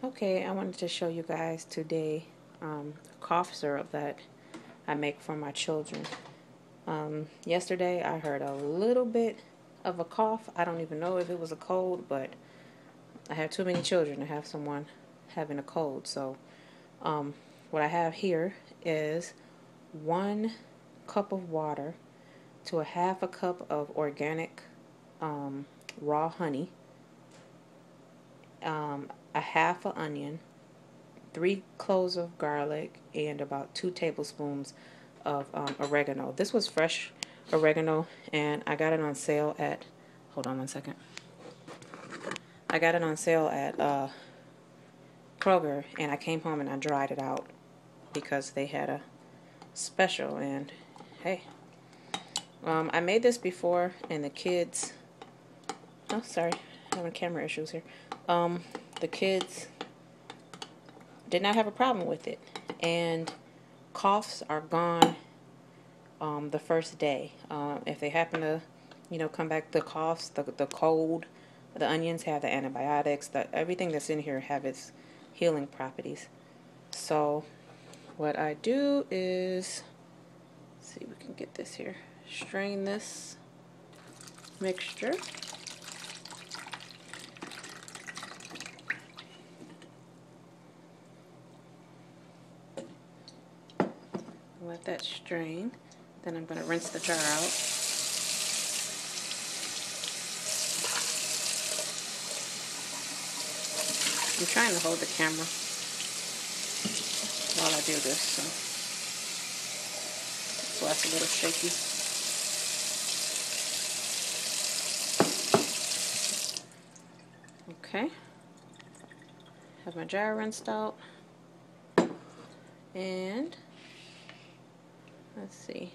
Okay, I wanted to show you guys today cough syrup that I make for my children. Yesterday I heard a little bit of a cough. I don't even know if it was a cold, but I have too many children to have someone having a cold. So what I have here is 1 cup of water to a half a cup of organic raw honey, a half an onion, 3 cloves of garlic, and about 2 tablespoons of oregano. This was fresh oregano, and I got it on sale at, hold on one second. I got it on sale at Kroger, and I came home and I dried it out because they had a special, and hey. I made this before, and the kids, oh sorry, having camera issues here. The kids did not have a problem with it, and coughs are gone the first day. If they happen to, come back, the coughs, the cold, the onions have the antibiotics, everything that's in here have its healing properties. So what I do is, let's see if we can get this here, strain this mixture. Let that strain. Then I'm going to rinse the jar out. I'm trying to hold the camera while I do this, so that's why it's a little shaky. Okay. Have my jar rinsed out. And let's see.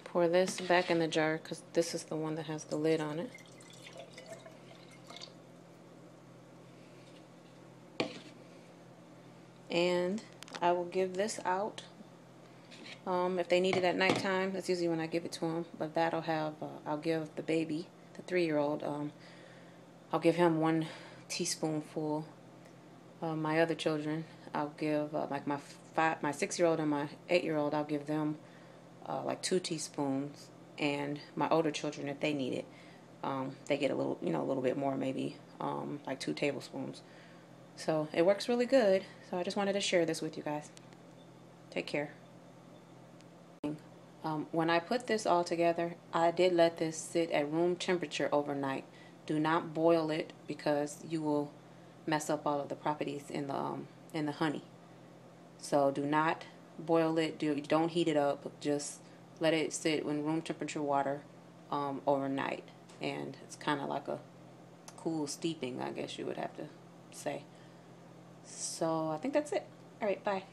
Pour this back in the jar because this is the one that has the lid on it. And I will give this out. If they need it at nighttime, that's usually when I give it to them. But that'll have, I'll give the baby, the 3-year-old, I'll give him 1 teaspoonful. My other children, I'll give, like my 6-year-old and my 8-year-old, I'll give them like 2 teaspoons. And my older children, if they need it, they get a little, a little bit more, maybe like 2 tablespoons. So it works really good. So I just wanted to share this with you guys. Take care. When I put this all together, I did let this sit at room temperature overnight. Do not boil it because you will mess up all of the properties in the honey. So do not boil it. Don't heat it up. Just let it sit in room temperature water overnight, and it's kind of like a cool steeping, I guess you would have to say. So I think that's it. All right, bye.